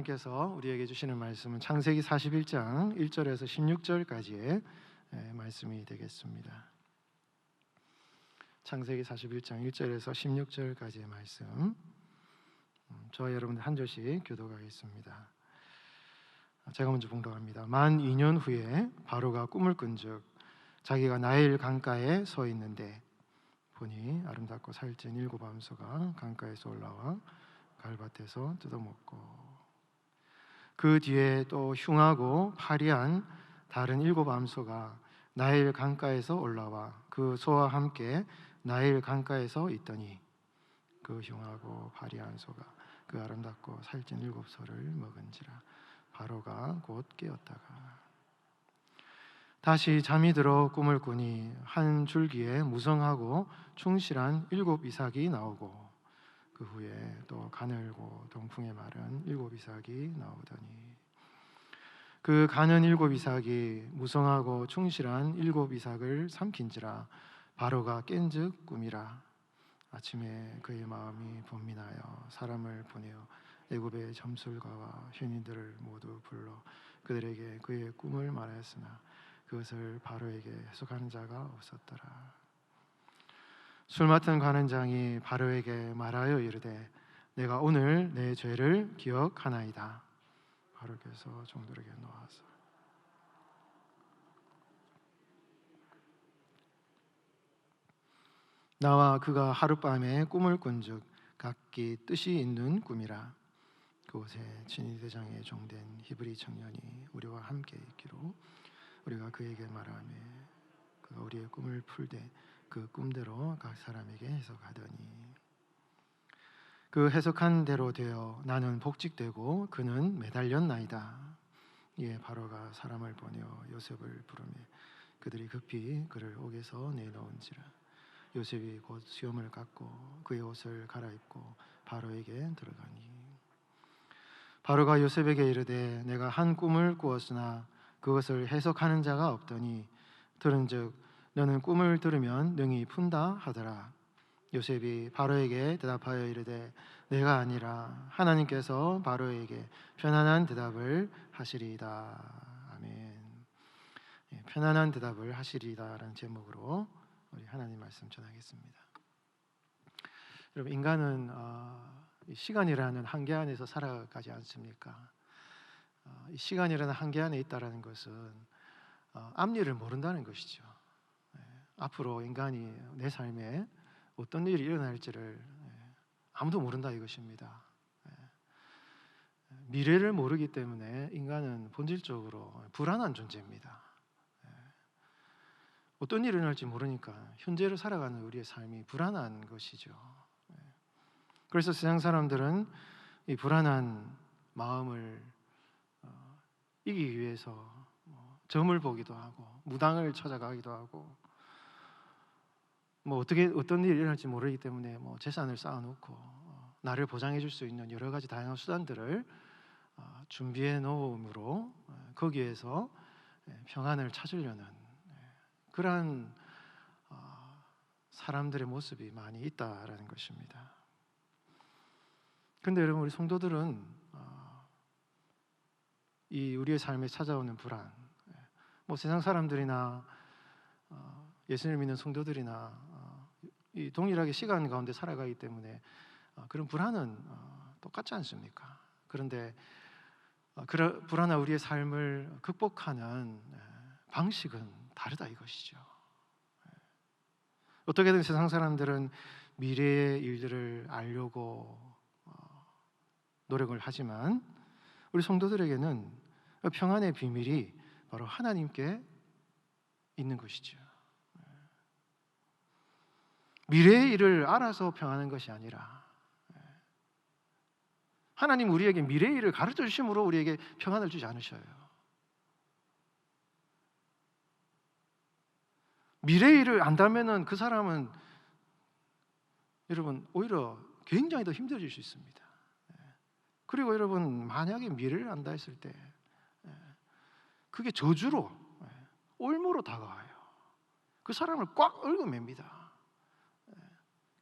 하나님께서 우리에게 주시는 말씀은 창세기 41장 1절에서 16절까지의 말씀이 되겠습니다. 창세기 41장 1절에서 16절까지의 말씀, 저와 여러분들 한 절씩 교독하겠습니다. 제가 먼저 봉독합니다. 만 2년 후에 바로가 꿈을 꾼즉 자기가 나일 강가에 서 있는데 보니 아름답고 살찐 7 암소가 강가에서 올라와 갈밭에서 뜯어먹고 그 뒤에 또 흉하고 파리한 다른 7 암소가 나일 강가에서 올라와 그 소와 함께 나일 강가에서 있더니 그 흉하고 파리한 소가 그 아름답고 살찐 7 소를 먹은지라. 바로가 곧 깨었다가 다시 잠이 들어 꿈을 꾸니 한 줄기에 무성하고 충실한 7 이삭이 나오고 그 후에 또 가늘고 동풍에 마른 7 이삭이 나오더니 그 가는 7 이삭이 무성하고 충실한 7 이삭을 삼킨지라. 바로가 깬즉 꿈이라. 아침에 그의 마음이 번민하여 사람을 보내어 애굽의 점술가와 현인들을 모두 불러 그들에게 그의 꿈을 말하였으나 그것을 바로에게 해석하는 자가 없었더라. 술 맡은 관원장이 바로에게 말하여 이르되 내가 오늘 내 죄를 기억하나이다. 바로께서 종들에게 놓아서 나와 그가 하룻밤에 꿈을 꾼즉 각기 뜻이 있는 꿈이라. 그곳에 진위 대장에 종된 히브리 청년이 우리와 함께 있기로 우리가 그에게 말하며 그가 우리의 꿈을 풀되 그 꿈대로 각 사람에게 해석하더니 그 해석한 대로 되어 나는 복직되고 그는 매달렸나이다. 이에 바로가 사람을 보내어 요셉을 부르매 그들이 급히 그를 옥에서 내놓은지라. 요셉이 곧 수염을 깎고 그의 옷을 갈아입고 바로에게 들어가니 바로가 요셉에게 이르되 내가 한 꿈을 꾸었으나 그것을 해석하는 자가 없더니 들은즉 너는 꿈을 들으면 능히 푼다 하더라. 요셉이 바로에게 대답하여 이르되 내가 아니라 하나님께서 바로에게 편안한 대답을 하시리이다. 아멘. 편안한 대답을 하시리이다라는 제목으로 우리 하나님 말씀 전하겠습니다. 여러분, 인간은 시간이라는 한계 안에서 살아가지 않습니까? 이 시간이라는 한계 안에 있다라는 것은 앞일을 모른다는 것이죠. 앞으로 인간이 내 삶에 어떤 일이 일어날지를 아무도 모른다 이것입니다. 미래를 모르기 때문에 인간은 본질적으로 불안한 존재입니다. 어떤 일이 일어날지 모르니까 현재를 살아가는 우리의 삶이 불안한 것이죠. 그래서 세상 사람들은 이 불안한 마음을 이기기 위해서 점을 보기도 하고 무당을 찾아가기도 하고 어떤 일이 일어날지 모르기 때문에 재산을 쌓아놓고 나를 보장해 줄 수 있는 여러 가지 다양한 수단들을 준비해 놓음으로 거기에서 평안을 찾으려는 그러한 사람들의 모습이 많이 있다라는 것입니다. 그런데 여러분, 우리 성도들은 이 우리의 삶에 찾아오는 불안, 세상 사람들이나 예수님을 믿는 성도들이나 이 동일하게 시간 가운데 살아가기 때문에 그런 불안은 똑같지 않습니까? 그런데 그런 불안한 우리의 삶을 극복하는 방식은 다르다 이것이죠. 어떻게든 세상 사람들은 미래의 일들을 알려고 노력을 하지만 우리 성도들에게는 평안의 비밀이 바로 하나님께 있는 것이죠. 미래의 일을 알아서 평안한 것이 아니라 하나님 우리에게 미래의 일을 가르쳐 주심으로 우리에게 평안을 주지 않으셔요. 미래의 일을 안다면은 그 사람은 여러분 오히려 굉장히 더 힘들어질 수 있습니다. 그리고 여러분, 만약에 미래를 안다 했을 때 그게 저주로 올무로 다가와요. 그 사람을 꽉 얽어맵니다.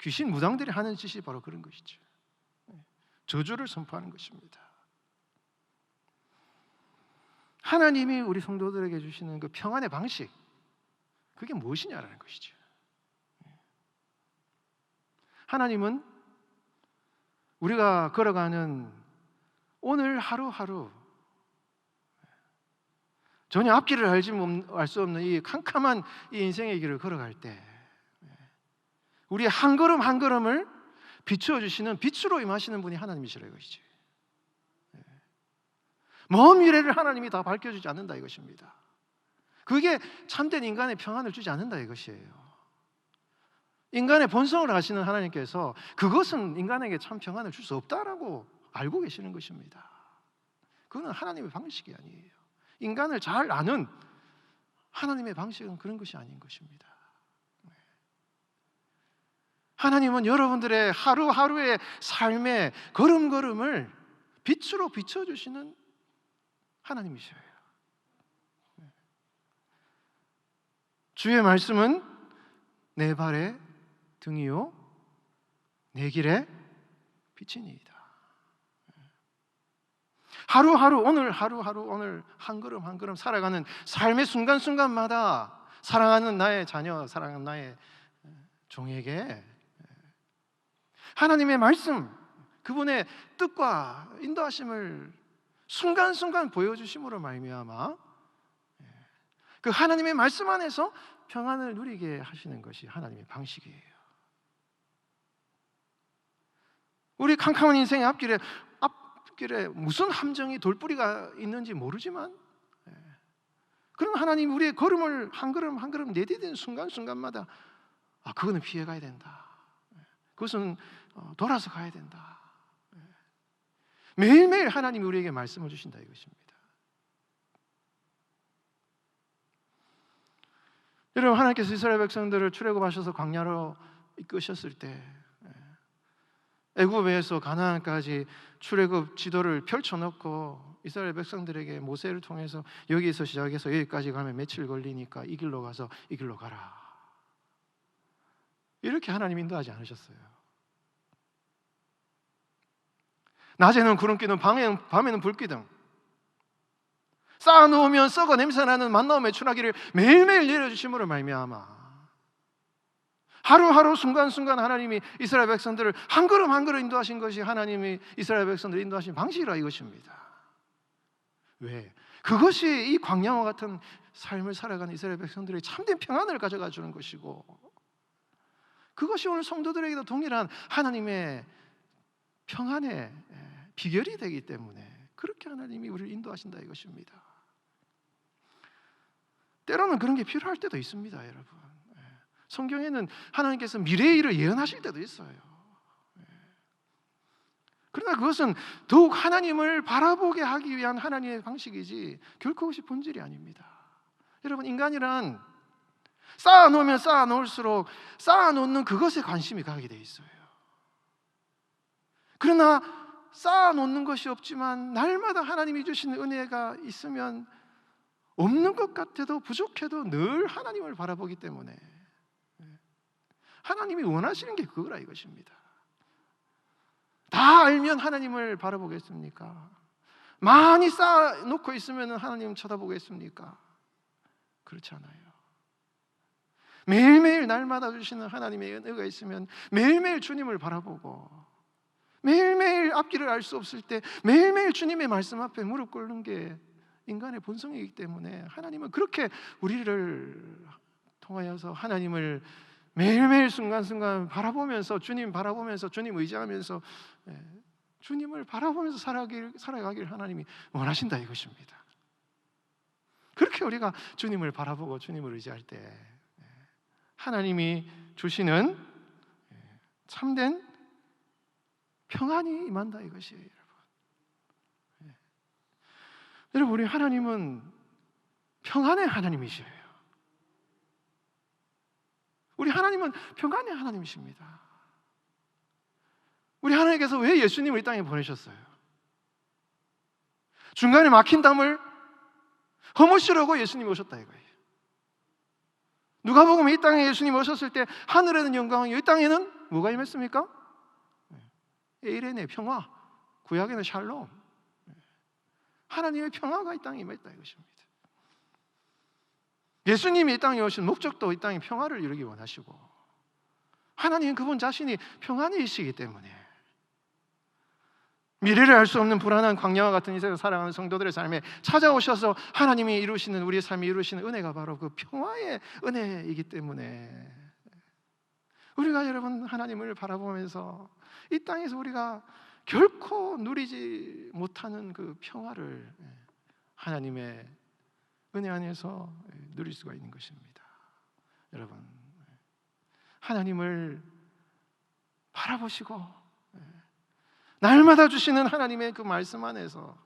귀신 무당들이 하는 짓이 바로 그런 것이죠. 저주를 선포하는 것입니다. 하나님이 우리 성도들에게 주시는 그 평안의 방식, 그게 무엇이냐라는 것이죠. 하나님은 우리가 걸어가는 오늘 하루하루 전혀 앞길을 알 수 없는 이 캄캄한 이 인생의 길을 걸어갈 때 우리의 한 걸음 한 걸음을 비추어 주시는 빛으로 임하시는 분이 하나님이시라 이것이지. 먼 미래를 하나님이 다 밝혀주지 않는다 이것입니다. 그게 참된 인간의 평안을 주지 않는다 이것이에요. 인간의 본성을 아시는 하나님께서 그것은 인간에게 참 평안을 줄 수 없다라고 알고 계시는 것입니다. 그건 하나님의 방식이 아니에요. 인간을 잘 아는 하나님의 방식은 그런 것이 아닌 것입니다. 하나님은 여러분들의 하루하루의 삶의 걸음걸음을 빛으로 비춰주시는 하나님이셔요. 주의 말씀은 내 발의 등이요 내 길의 빛이니이다. 하루하루 오늘 하루하루 오늘 한 걸음 한 걸음 살아가는 삶의 순간순간마다 사랑하는 나의 자녀, 사랑하는 나의 종에게 하나님의 말씀, 그분의 뜻과 인도하심을 순간순간 보여주심으로 말미암아 그 하나님의 말씀 안에서 평안을 누리게 하시는 것이 하나님의 방식이에요. 우리 캄캄한 인생의 앞길에 무슨 함정이 돌뿌리가 있는지 모르지만 그런 하나님 우리의 걸음을 한 걸음 한 걸음 내디디는 순간순간마다 그거는 피해가야 된다. 그것은 돌아서 가야 된다. 매일매일 하나님이 우리에게 말씀을 주신다 이것입니다. 여러분, 하나님께서 이스라엘 백성들을 출애굽하셔서 광야로 이끄셨을 때 애굽에서 가나안까지 출애굽 지도를 펼쳐놓고 이스라엘 백성들에게 모세를 통해서 여기서 시작해서 여기까지 가면 며칠 걸리니까 이 길로 가서 이 길로 가라, 이렇게 하나님 인도하지 않으셨어요. 낮에는 구름기둥, 밤에는 불기둥, 쌓아놓으면 썩어 냄새나는 만나온 메추라기를 매일매일 내려주심으로 말미암아 하루하루 순간순간 하나님이 이스라엘 백성들을 한 걸음 한 걸음 인도하신 것이 하나님이 이스라엘 백성들을 인도하신 방식이라 이것입니다. 왜? 그것이 이 광야와 같은 삶을 살아가는 이스라엘 백성들의 참된 평안을 가져가 주는 것이고, 그것이 오늘 성도들에게도 동일한 하나님의 평안의 비결이 되기 때문에 그렇게 하나님이 우리를 인도하신다 이것입니다. 때로는 그런 게 필요할 때도 있습니다, 여러분. 성경에는 하나님께서 미래의 일을 예언하실 때도 있어요. 그러나 그것은 더욱 하나님을 바라보게 하기 위한 하나님의 방식이지 결코 그것이 본질이 아닙니다. 여러분, 인간이란 쌓아놓으면 쌓아놓을수록 쌓아놓는 그것에 관심이 가게 돼 있어요. 그러나 쌓아놓는 것이 없지만 날마다 하나님이 주시는 은혜가 있으면 없는 것 같아도 부족해도 늘 하나님을 바라보기 때문에 하나님이 원하시는 게 그거라 이것입니다. 다 알면 하나님을 바라보겠습니까? 많이 쌓아놓고 있으면 하나님 쳐다보겠습니까? 그렇지 않아요. 매일매일 날마다 주시는 하나님의 은혜가 있으면 매일매일 주님을 바라보고, 매일매일 앞길을 알 수 없을 때 매일매일 주님의 말씀 앞에 무릎 꿇는 게 인간의 본성이기 때문에 하나님은 그렇게 우리를 통하여서 하나님을 매일매일 순간순간 바라보면서, 주님 바라보면서, 주님 의지하면서 주님을 바라보면서 살아가길 하나님이 원하신다 이것입니다. 그렇게 우리가 주님을 바라보고 주님을 의지할 때 하나님이 주시는 참된 평안이 임한다 이것이에요, 여러분. 여러분, 우리 하나님은 평안의 하나님이셔요. 우리 하나님은 평안의 하나님이십니다. 우리 하나님께서 왜 예수님을 이 땅에 보내셨어요? 중간에 막힌 담을 허무시려고 예수님이 오셨다 이거예요. 누가복음 이 땅에 예수님이 오셨을 때 하늘에는 영광이요, 이 땅에는 뭐가 임했습니까? 에이레네, 평화, 구약에는 샬롬. 하나님의 평화가 이 땅에 임했다 이것입니다. 예수님이 이 땅에 오신 목적도 이 땅에 평화를 이루기 원하시고, 하나님은 그분 자신이 평안이시기 때문에 미래를 알 수 없는 불안한 광야와 같은 이 세상을 살아가는 성도들의 삶에 찾아오셔서 하나님이 이루시는, 우리의 삶이 이루시는 은혜가 바로 그 평화의 은혜이기 때문에 우리가 여러분 하나님을 바라보면서 이 땅에서 우리가 결코 누리지 못하는 그 평화를 하나님의 은혜 안에서 누릴 수가 있는 것입니다. 여러분, 하나님을 바라보시고 날마다 주시는 하나님의 그 말씀 안에서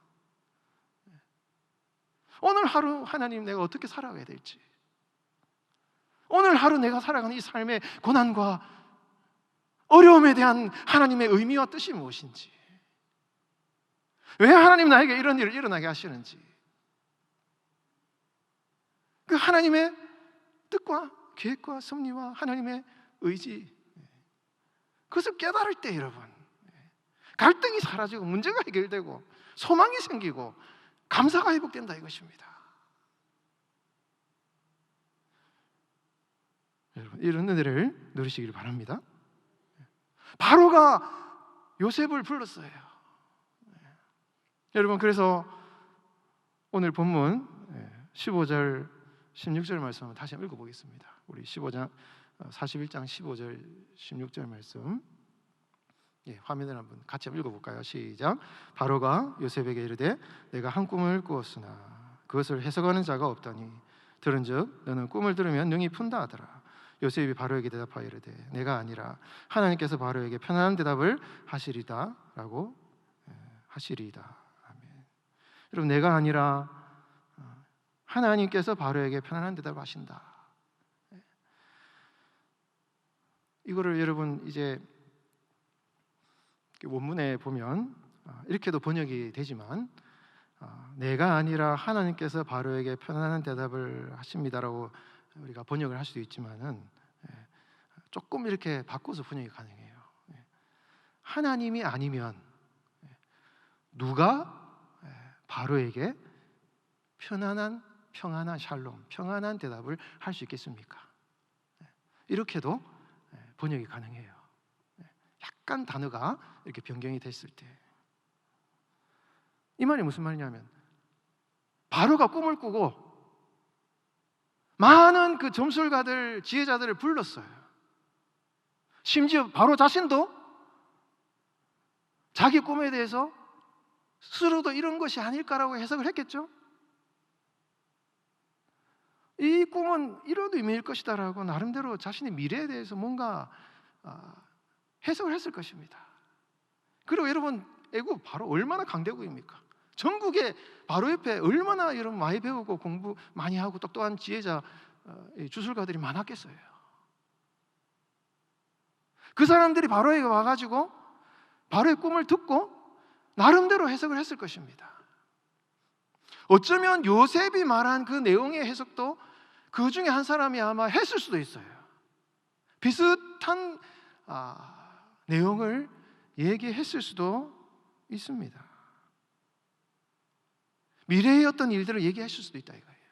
오늘 하루 하나님 내가 어떻게 살아가야 될지, 오늘 하루 내가 살아가는 이 삶의 고난과 어려움에 대한 하나님의 의미와 뜻이 무엇인지, 왜 하나님 나에게 이런 일을 일어나게 하시는지, 그 하나님의 뜻과 계획과 섭리와 하나님의 의지, 그것을 깨달을 때 여러분 갈등이 사라지고 문제가 해결되고 소망이 생기고 감사가 회복된다 이것입니다. 여러분, 이런 은혜를 누리시길 바랍니다. 바로가 요셉을 불렀어요. 여러분, 그래서 오늘 본문 15절 16절 말씀을 다시 한번 읽어보겠습니다. 우리 41장 15절 16절 말씀, 화면을 한번 같이 한번 읽어볼까요? 시작. 바로가 요셉에게 이르되 내가 한 꿈을 꾸었으나 그것을 해석하는 자가 없더니 들은즉 너는 꿈을 들으면 능히 푼다 하더라. 요셉이 바로에게 대답하여 이르되 내가 아니라 하나님께서 바로에게 편안한 대답을 하시리다 라고 하시리이다. 아멘. 여러분, 내가 아니라 하나님께서 바로에게 편안한 대답을 하신다. 이거를 여러분 이제 원문에 보면 이렇게도 번역이 되지만 내가 아니라 하나님께서 바로에게 편안한 대답을 하십니다라고 우리가 번역을 할 수도 있지만은 조금 이렇게 바꿔서 번역이 가능해요. 하나님이 아니면 누가 바로에게 평안한 샬롬, 평안한 대답을 할 수 있겠습니까? 이렇게도 번역이 가능해요. 약간 단어가 이렇게 변경이 됐을 때, 이 말이 무슨 말이냐면 바로가 꿈을 꾸고 많은 그 점술가들, 지혜자들을 불렀어요. 심지어 바로 자신도 자기 꿈에 대해서 스스로도 이런 것이 아닐까라고 해석을 했겠죠. 이 꿈은 이런 의미일 것이다라고 나름대로 자신의 미래에 대해서 뭔가 해석을 했을 것입니다. 그리고 여러분, 애굽 바로 얼마나 강대국입니까? 전국에 바로 옆에 얼마나 여러분 많이 배우고 공부 많이 하고 똑똑한 지혜자, 주술가들이 많았겠어요. 그 사람들이 바로에게 와가지고 바로의 꿈을 듣고 나름대로 해석을 했을 것입니다. 어쩌면 요셉이 말한 그 내용의 해석도 그 중에 한 사람이 아마 했을 수도 있어요. 비슷한 내용을 얘기했을 수도 있습니다. 미래의 어떤 일들을 얘기했을 수도 있다 이거예요.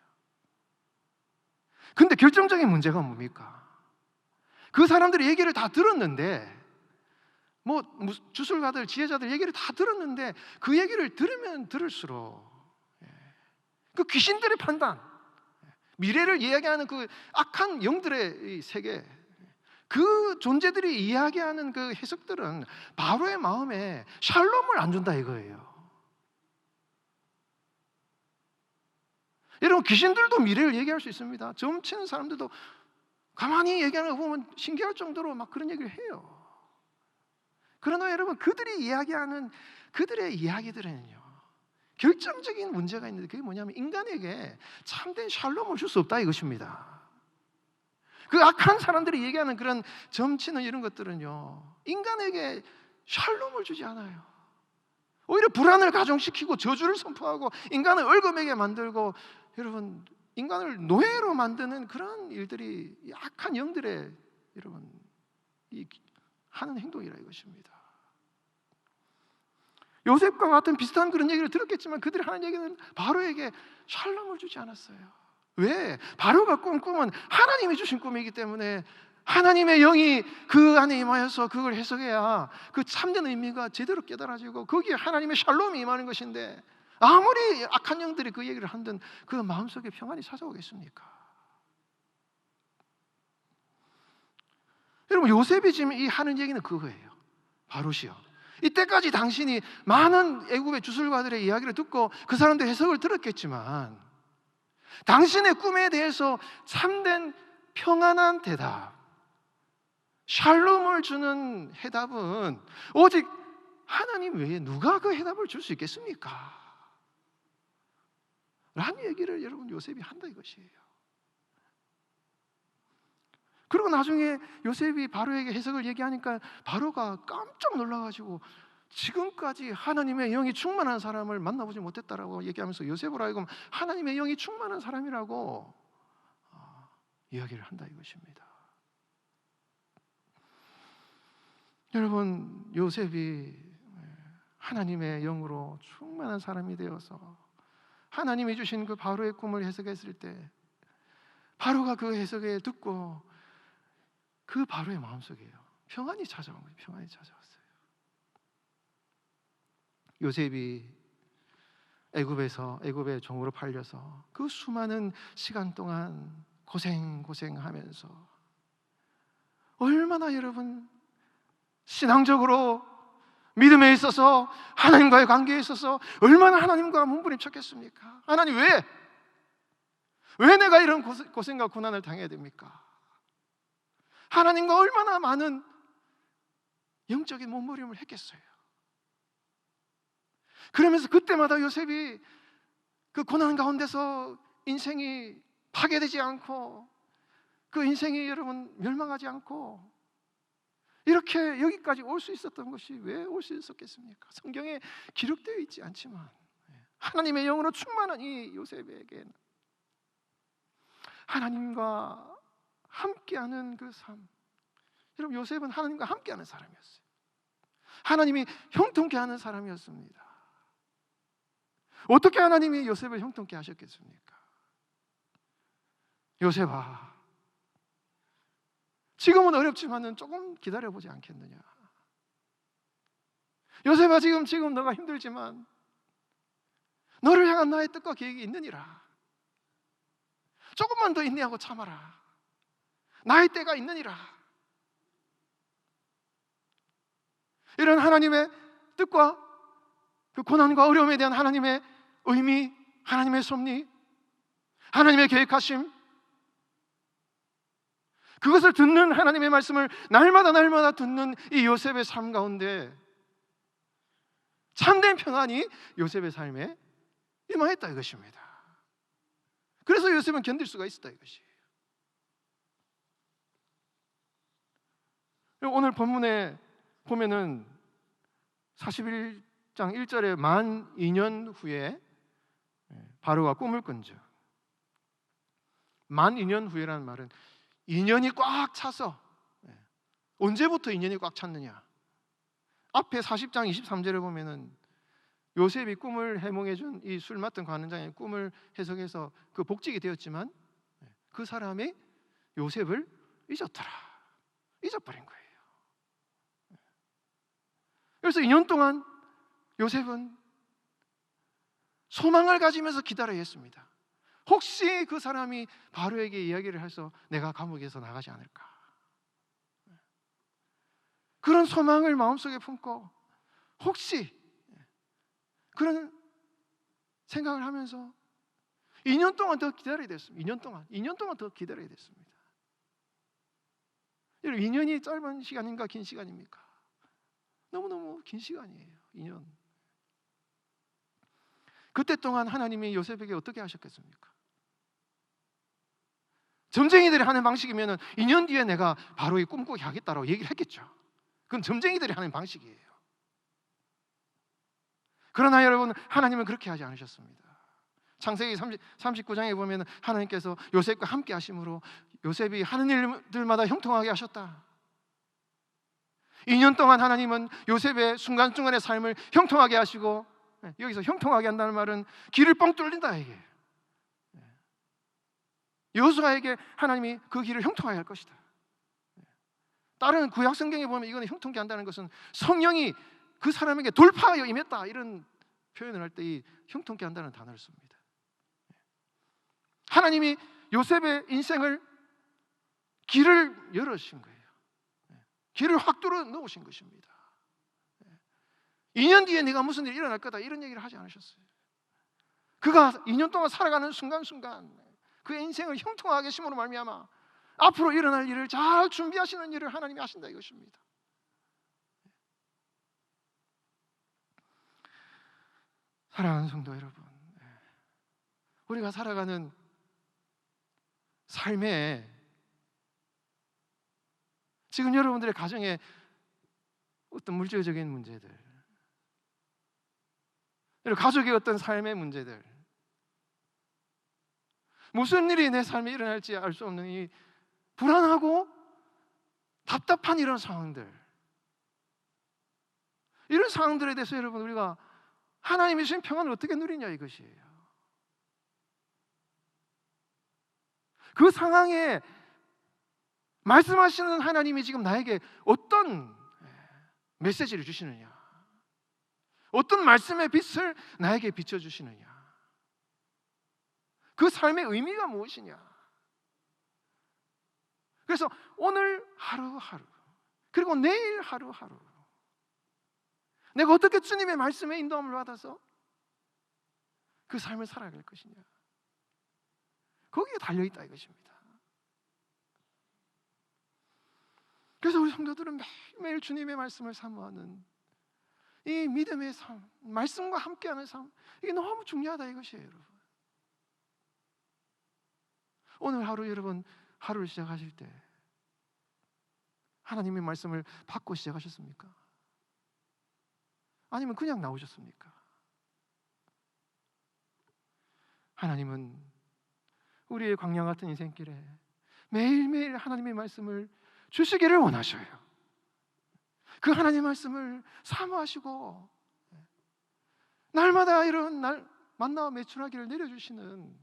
근데 결정적인 문제가 뭡니까? 그 사람들이 얘기를 다 들었는데, 뭐 주술가들, 지혜자들 얘기를 다 들었는데 그 얘기를 들으면 들을수록 그 귀신들의 판단, 미래를 이야기하는 그 악한 영들의 세계, 그 존재들이 이야기하는 그 해석들은 바로의 마음에 샬롬을 안 준다 이거예요. 여러분, 귀신들도 미래를 얘기할 수 있습니다. 점치는 사람들도 가만히 얘기하는 거 보면 신기할 정도로 막 그런 얘기를 해요. 그러나 여러분, 그들이 이야기하는 그들의 이야기들은요, 결정적인 문제가 있는데, 그게 뭐냐면 인간에게 참된 샬롬을 줄 수 없다 이것입니다. 그 악한 사람들이 얘기하는 그런 점치는 이런 것들은요, 인간에게 샬롬을 주지 않아요. 오히려 불안을 가중시키고 저주를 선포하고 인간을 얼거매게 만들고, 여러분, 인간을 노예로 만드는 그런 일들이 악한 영들의 여러분 하는 행동이라 이것입니다. 요셉과 같은 비슷한 그런 얘기를 들었겠지만 그들이 하는 얘기는 바로에게 샬롬을 주지 않았어요. 왜? 바로가 꾼 꿈은 하나님이 주신 꿈이기 때문에 하나님의 영이 그 안에 임하여서 그걸 해석해야 그 참된 의미가 제대로 깨달아지고 거기에 하나님의 샬롬이 임하는 것인데, 아무리 악한 영들이 그 얘기를 한든 그 마음속에 평안이 찾아오겠습니까? 여러분, 요셉이 지금 이 하는 얘기는 그거예요. 바로시여, 이때까지 당신이 많은 애굽의 주술가들의 이야기를 듣고 그 사람들 해석을 들었겠지만 당신의 꿈에 대해서 참된 평안한 대답, 샬롬을 주는 해답은 오직 하나님 외에 누가 그 해답을 줄 수 있겠습니까? 라는 얘기를 여러분 요셉이 한다 이것이에요. 그리고 나중에 요셉이 바로에게 해석을 얘기하니까 바로가 깜짝 놀라가지고 지금까지 하나님의 영이 충만한 사람을 만나보지 못했다라고 얘기하면서 요셉으로 하여금 하나님의 영이 충만한 사람이라고 이야기를 한다 이것입니다. 여러분, 요셉이 하나님의 영으로 충만한 사람이 되어서 하나님이 주신 그 바로의 꿈을 해석했을 때 바로가 그 해석을 듣고 그 바로의 마음속에요 평안이 찾아온 거예요. 평안이 찾아왔어요. 요셉이 애굽의 종으로 팔려서 그 수많은 시간 동안 고생하면서 얼마나 여러분 신앙적으로 믿음에 있어서 하나님과의 관계에 있어서 얼마나 하나님과 몸부림쳤겠습니까? 하나님 왜 내가 이런 고생과 고난을 당해야 됩니까? 하나님과 얼마나 많은 영적인 몸부림을 했겠어요. 그러면서 그때마다 요셉이 그 고난 가운데서 인생이 파괴되지 않고 그 인생이 여러분 멸망하지 않고 이렇게 여기까지 올 수 있었던 것이 왜 올 수 있었겠습니까? 성경에 기록되어 있지 않지만 하나님의 영으로 충만한 이 요셉에게는 하나님과 함께하는 그 삶, 여러분 요셉은 하나님과 함께하는 사람이었어요. 하나님이 형통케 하는 사람이었습니다. 어떻게 하나님이 요셉을 형통케 하셨겠습니까? 요셉아, 지금은 어렵지만은 조금 기다려보지 않겠느냐? 요셉아, 지금 너가 힘들지만 너를 향한 나의 뜻과 계획이 있느니라. 조금만 더 인내하고 참아라. 나의 때가 있느니라. 이런 하나님의 뜻과 그 고난과 어려움에 대한 하나님의 의미, 하나님의 섭리, 하나님의 계획하심, 그것을 듣는 하나님의 말씀을 날마다 듣는 이 요셉의 삶 가운데 참된 평안이 요셉의 삶에 임하였다 이것입니다. 그래서 요셉은 견딜 수가 있었다 이것이에요. 오늘 본문에 보면은 41장 1절에 만 2년 후에 바로가 꿈을 꾼즉, 만 2년 후에라는 말은 2년이 꽉 차서, 언제부터 2년이 꽉 찼느냐? 앞에 40장 23절에 보면은 요셉이 꿈을 해몽해준 이 술 맡은 관원장의 꿈을 해석해서 그 복직이 되었지만 그 사람이 요셉을 잊어버린 거예요. 그래서 2년 동안 요셉은 소망을 가지면서 기다려야 했습니다. 혹시 그 사람이 바로에게 이야기를 해서 내가 감옥에서 나가지 않을까, 그런 소망을 마음속에 품고 혹시 그런 생각을 하면서 2년 동안 더 기다려야 됐습니다. 2년 동안 더 기다려야 됐습니다. 여러분, 2년이 짧은 시간인가 긴 시간입니까? 너무너무 긴 시간이에요. 2년. 그때 동안 하나님이 요셉에게 어떻게 하셨겠습니까? 점쟁이들이 하는 방식이면 2년 뒤에 내가 바로의 꿈꾸게 하겠다라고 얘기를 했겠죠. 그건 점쟁이들이 하는 방식이에요. 그러나 여러분, 하나님은 그렇게 하지 않으셨습니다. 창세기 39장에 보면 하나님께서 요셉과 함께 하심으로 요셉이 하는 일들마다 형통하게 하셨다. 2년 동안 하나님은 요셉의 순간순간의 삶을 형통하게 하시고, 여기서 형통하게 한다는 말은 길을 뻥 뚫린다 이게. 여호수아에게 하나님이 그 길을 형통하게 할 것이다. 다른 구약 성경에 보면 이거는 형통케 한다는 것은 성령이 그 사람에게 돌파하여 임했다 이런 표현을 할 때 이 형통케 한다는 단어를 씁니다. 하나님이 요셉의 인생을 길을 열어주신 거예요. 길을 확 뚫어 놓으신 것입니다. 2년 뒤에 네가 무슨 일이 일어날 거다 이런 얘기를 하지 않으셨어요. 그가 2년 동안 살아가는 순간순간 그 인생을 형통하게 심으로 말미암아 앞으로 일어날 일을 잘 준비하시는 일을 하나님이 하신다 이것입니다. 사랑하는 성도 여러분, 우리가 살아가는 삶에 지금 여러분들의 가정에 어떤 물질적인 문제들, 가족의 어떤 삶의 문제들, 무슨 일이 내 삶에 일어날지 알 수 없는 이 불안하고 답답한 이런 상황들, 이런 상황들에 대해서 여러분 우리가 하나님이 주신 평안을 어떻게 누리냐 이것이에요. 그 상황에 말씀하시는 하나님이 지금 나에게 어떤 메시지를 주시느냐, 어떤 말씀의 빛을 나에게 비춰주시느냐, 그 삶의 의미가 무엇이냐. 그래서 오늘 하루하루 그리고 내일 하루하루 내가 어떻게 주님의 말씀에 인도함을 받아서 그 삶을 살아갈 것이냐, 거기에 달려있다 이것입니다. 그래서 우리 성도들은 매일매일 주님의 말씀을 사모하는 이 믿음의 삶, 말씀과 함께하는 삶, 이게 너무 중요하다 이것이에요. 여러분, 오늘 하루 여러분 하루를 시작하실 때 하나님의 말씀을 받고 시작하셨습니까? 아니면 그냥 나오셨습니까? 하나님은 우리의 광야 같은 인생길에 매일매일 하나님의 말씀을 주시기를 원하셔요. 그 하나님의 말씀을 사모하시고 날마다 이런 날 만나와 매출하기를 내려주시는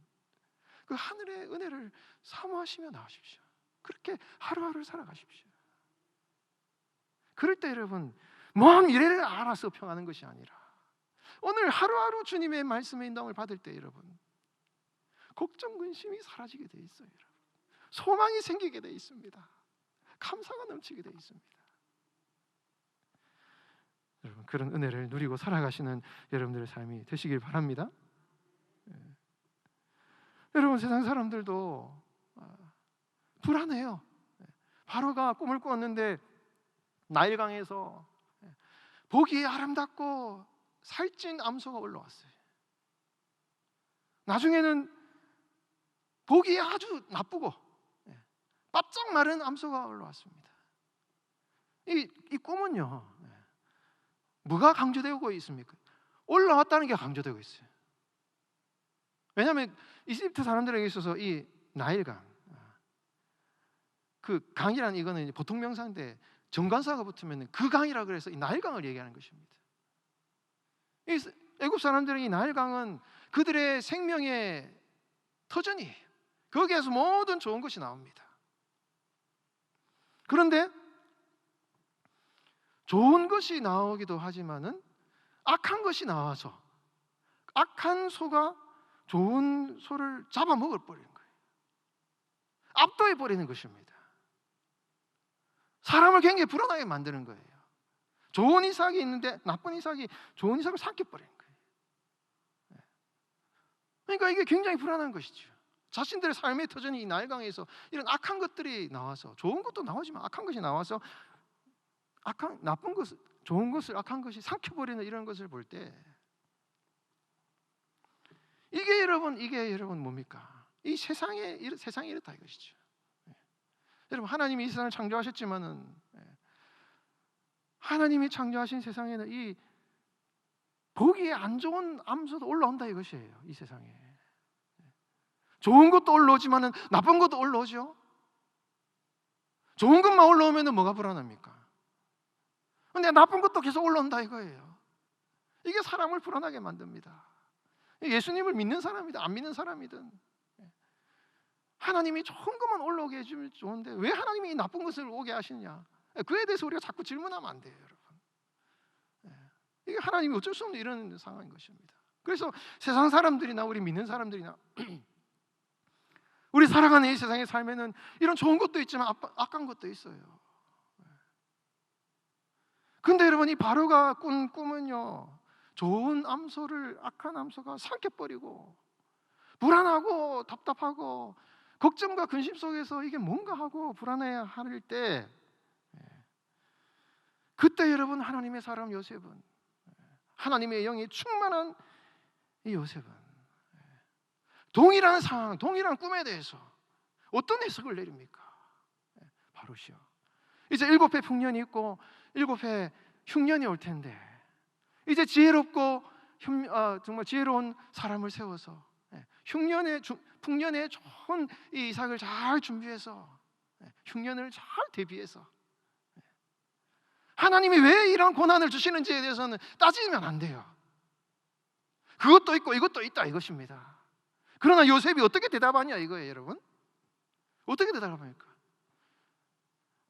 그 하늘의 은혜를 사모하시며 나가십시오. 그렇게 하루하루를 살아가십시오. 그럴 때 여러분 먼 미래를 알아서 평하는 것이 아니라 오늘 하루하루 주님의 말씀의 인도함을 받을 때 여러분 걱정 근심이 사라지게 돼 있어요. 여러분. 소망이 생기게 돼 있습니다. 감사가 넘치게 돼 있습니다. 여러분 그런 은혜를 누리고 살아가시는 여러분들의 삶이 되시길 바랍니다. 여러분 세상 사람들도 불안해요. 바로가 꿈을 꾸었는데 나일강에서 보기에 아름답고 살찐 암소가 올라왔어요. 나중에는 보기에 아주 나쁘고 바짝 마른 암소가 올라왔습니다. 이 꿈은요, 뭐가 강조되고 있습니까? 올라왔다는 게 강조되고 있어요. 왜냐하면 이집트 사람들에게 있어서 이 나일강, 그 강이라는 이거는 보통 명사인데 정관사가 붙으면 그 강이라 그래서 이 나일강을 얘기하는 것입니다. 이 애굽 사람들의 이 나일강은 그들의 생명의 터전이에요. 거기에서 모든 좋은 것이 나옵니다. 그런데 좋은 것이 나오기도 하지만은 악한 것이 나와서 악한 소가 좋은 소를 잡아먹어 버리는 거예요. 압도해 버리는 것입니다. 사람을 굉장히 불안하게 만드는 거예요. 좋은 이삭이 있는데 나쁜 이삭이 좋은 이삭을 삼켜버리는 거예요. 그러니까 이게 굉장히 불안한 것이죠. 자신들의 삶의 터전이 이 나일강에서 이런 악한 것들이 나와서 좋은 것도 나오지만 악한 것이 나와서 나쁜 것을 좋은 것을 악한 것이 삼켜버리는 이런 것을 볼 때 이게 여러분 뭡니까? 이 세상이 이렇다 이것이죠. 여러분 하나님이 이 세상을 창조하셨지만은 하나님이 창조하신 세상에는 이 보기에 안 좋은 암소도 올라온다 이것이에요. 이 세상에 좋은 것도 올라오지만은 나쁜 것도 올라오죠. 좋은 것만 올라오면은 뭐가 불안합니까? 근데 나쁜 것도 계속 올라온다 이거예요. 이게 사람을 불안하게 만듭니다. 예수님을 믿는 사람이든 안 믿는 사람이든 하나님이 좋은 것만 올라오게 해주면 좋은데 왜 하나님이 이 나쁜 것을 오게 하시느냐, 그에 대해서 우리가 자꾸 질문하면 안 돼요, 여러분. 이게 하나님이 어쩔 수 없는 이런 상황인 것입니다. 그래서 세상 사람들이나 우리 믿는 사람들이나 우리 살아가는 이 세상의 삶에는 이런 좋은 것도 있지만 악한 것도 있어요. 근데 여러분, 이 바로가 꾼 꿈은요, 좋은 암소를 악한 암소가 삼켜버리고 불안하고 답답하고 걱정과 근심 속에서 이게 뭔가 하고 불안해할 때, 그때 여러분, 하나님의 사람 요셉은, 하나님의 영이 충만한 이 요셉은 동일한 상황, 동일한 꿈에 대해서 어떤 해석을 내립니까? 바로시요, 이제 7해 풍년이 있고 7해 흉년이 올 텐데 이제 지혜롭고 정말 지혜로운 사람을 세워서 풍년에 좋은 이 이삭을 잘 준비해서 흉년을 잘 대비해서, 하나님이 왜 이런 고난을 주시는지에 대해서는 따지면 안 돼요. 그것도 있고 이것도 있다 이것입니다. 그러나 요셉이 어떻게 대답하냐 이거예요, 여러분. 어떻게 대답합니까?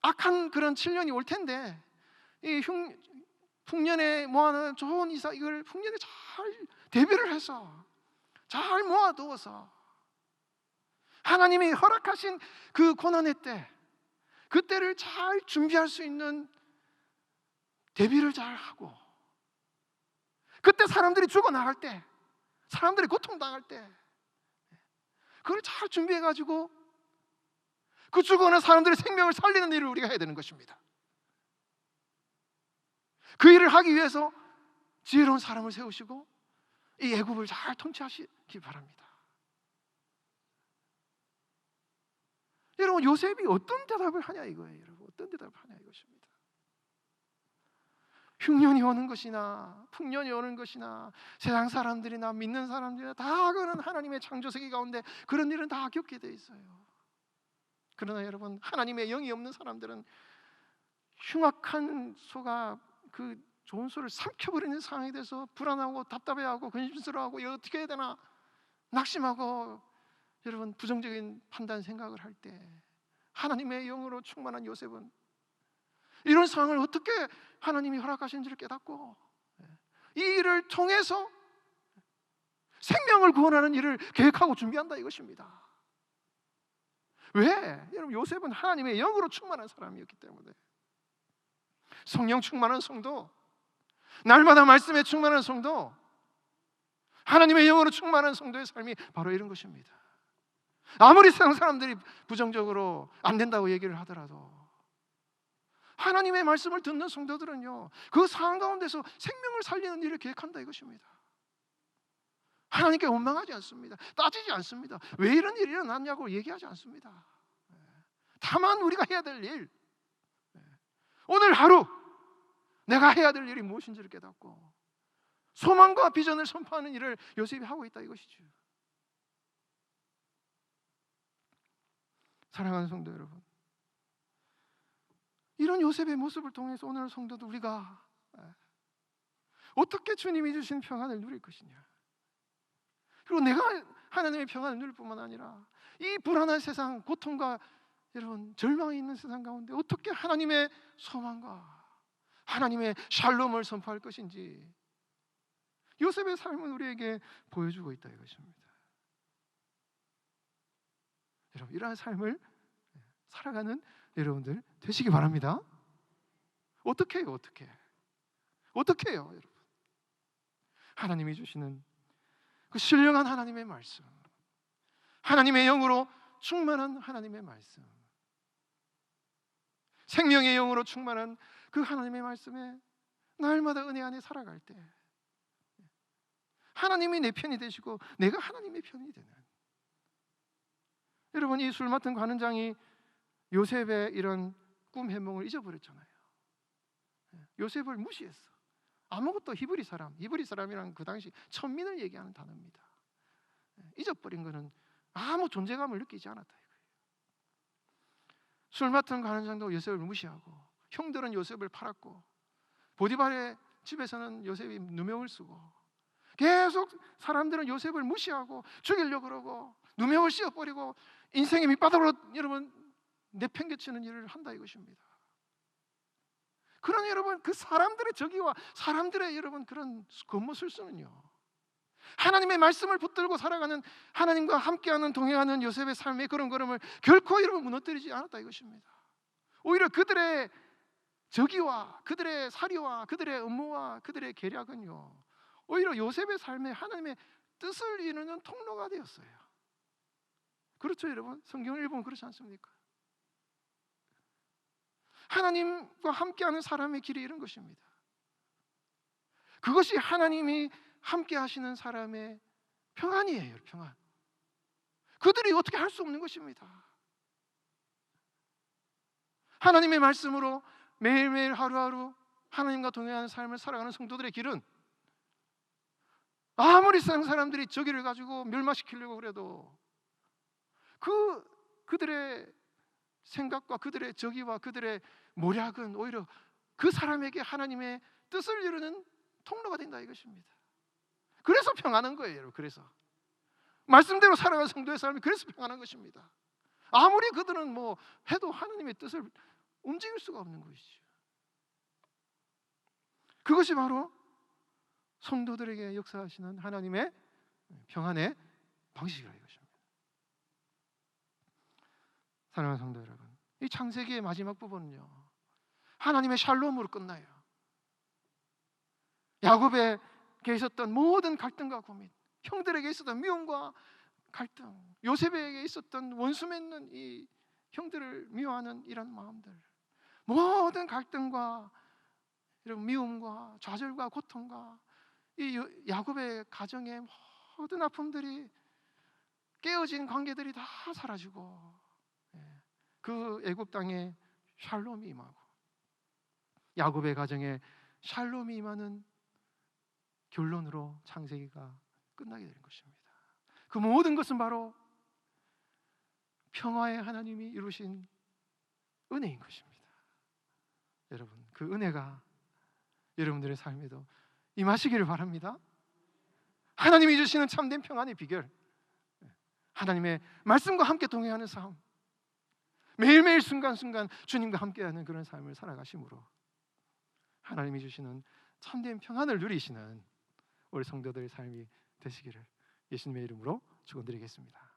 악한 그런 7년이 올 텐데 이 풍년에 모아놓은 좋은 이삭, 이걸 풍년에 잘 대비를 해서 잘 모아두어서 하나님이 허락하신 그 고난의 때, 그때를 잘 준비할 수 있는 대비를 잘 하고, 그때 사람들이 죽어나갈 때, 사람들이 고통당할 때 그걸 잘 준비해가지고 그 죽어가는 사람들의 생명을 살리는 일을 우리가 해야 되는 것입니다. 그 일을 하기 위해서 지혜로운 사람을 세우시고 이 애굽을 잘 통치하시기 바랍니다. 여러분, 요셉이 어떤 대답을 하냐 이거예요. 여러분, 어떤 대답을 하냐 이것입니다. 흉년이 오는 것이나 풍년이 오는 것이나 세상 사람들이나 믿는 사람들이나 다 그런 하나님의 창조 세계 가운데 그런 일은 다 겪게 돼 있어요. 그러나 여러분, 하나님의 영이 없는 사람들은 흉악한 소가 그 좋은 소를 삼켜버리는 상황에 대해서 불안하고 답답해하고 근심스러워하고 이거 어떻게 해야 되나 낙심하고, 여러분, 부정적인 판단 생각을 할 때 하나님의 영으로 충만한 요셉은 이런 상황을 어떻게 하나님이 허락하신지를 깨닫고 이 일을 통해서 생명을 구원하는 일을 계획하고 준비한다 이것입니다. 왜? 여러분, 요셉은 하나님의 영으로 충만한 사람이었기 때문에. 성령 충만한 성도, 날마다 말씀에 충만한 성도, 하나님의 영으로 충만한 성도의 삶이 바로 이런 것입니다. 아무리 세상 사람들이 부정적으로 안 된다고 얘기를 하더라도 하나님의 말씀을 듣는 성도들은요, 그 상황 가운데서 생명을 살리는 일을 계획한다 이것입니다. 하나님께 원망하지 않습니다. 따지지 않습니다. 왜 이런 일이 일어났냐고 얘기하지 않습니다. 다만 우리가 해야 될 일, 오늘 하루 내가 해야 될 일이 무엇인지를 깨닫고 소망과 비전을 선포하는 일을 요셉이 하고 있다 이것이죠. 사랑하는 성도 여러분, 이런 요셉의 모습을 통해서 오늘 성도도 우리가 어떻게 주님이 주신 평안을 누릴 것이냐, 그리고 내가 하나님의 평안을 누릴 뿐만 아니라 이 불안한 세상, 고통과 여러분 절망이 있는 세상 가운데 어떻게 하나님의 소망과 하나님의 샬롬을 선포할 것인지 요셉의 삶은 우리에게 보여주고 있다 이것입니다. 여러분, 이러한 삶을 살아가는 여러분들 되시기 바랍니다. 어떻게 해요? 어떻게 해요? 여러분, 하나님이 주시는 그 신령한 하나님의 말씀, 하나님의 영으로 충만한 하나님의 말씀, 생명의 영으로 충만한 그 하나님의 말씀에 날마다 은혜 안에 살아갈 때 하나님이 내 편이 되시고 내가 하나님의 편이 되는, 여러분, 이 술 맡은 관원장이 요셉의 이런 꿈 해몽을 잊어버렸잖아요. 요셉을 무시했어. 아무것도 히브리 사람이란 그 당시 천민을 얘기하는 단어입니다. 잊어버린 것은 아무 존재감을 느끼지 않았다 이거예요. 술 맡은 관원장도 요셉을 무시하고 형들은 요셉을 팔았고 보디발의 집에서는 요셉이 누명을 쓰고 계속 사람들은 요셉을 무시하고 죽이려고 그러고 누명을 씌워버리고 인생의 밑바닥으로 여러분 내팽개치는 일을 한다 이것입니다. 그러나 여러분 그 사람들의 저기와 사람들의 여러분 그런 겉모술수는요, 하나님의 말씀을 붙들고 살아가는, 하나님과 함께하는 동행하는 요셉의 삶의 그런 걸음을 결코 여러분 무너뜨리지 않았다 이것입니다. 오히려 그들의 저기와 그들의 사리와 그들의 음모와 그들의 계략은요, 오히려 요셉의 삶에 하나님의 뜻을 이루는 통로가 되었어요. 그렇죠 여러분? 성경을 읽으면 그렇지 않습니까? 하나님과 함께하는 사람의 길이 이런 것입니다. 그것이 하나님이 함께 하시는 사람의 평안이에요. 평안. 그들이 어떻게 할 수 없는 것입니다. 하나님의 말씀으로 매일매일 하루하루 하나님과 동행하는 삶을 살아가는 성도들의 길은 아무리 세상 사람들이 저기를 가지고 멸망시키려고 그래도 그들의 생각과 그들의 저기와 그들의 모략은 오히려 그 사람에게 하나님의 뜻을 이루는 통로가 된다 이것입니다. 그래서 평안한 거예요 여러분. 그래서 말씀대로 살아가는 성도의 삶이 그래서 평안한 것입니다. 아무리 그들은 뭐 해도 하나님의 뜻을 움직일 수가 없는 것이죠. 그것이 바로 성도들에게 역사하시는 하나님의 평안의 방식이라 이것입니다. 사랑하는 성도 여러분, 이 창세기의 마지막 부분은요 하나님의 샬롬으로 끝나요. 야곱에게 있었던 모든 갈등과 고민, 형들에게 있었던 미움과 갈등, 요셉에게 있었던 원수 맺는 이 형들을 미워하는 이런 마음들, 모든 갈등과 이런 미움과 좌절과 고통과 이 야곱의 가정의 모든 아픔들이, 깨어진 관계들이 다 사라지고 그 애굽 땅에 샬롬이 임하고 야곱의 가정에 샬롬이 임하는 결론으로 창세기가 끝나게 되는 것입니다. 그 모든 것은 바로 평화의 하나님이 이루신 은혜인 것입니다. 여러분 그 은혜가 여러분들의 삶에도 임하시기를 바랍니다. 하나님이 주시는 참된 평안의 비결, 하나님의 말씀과 함께 동행하는 삶, 매일매일 순간순간 주님과 함께하는 그런 삶을 살아가심으로 하나님이 주시는 참된 평안을 누리시는 우리 성도들의 삶이 되시기를 예수님의 이름으로 축원드리겠습니다.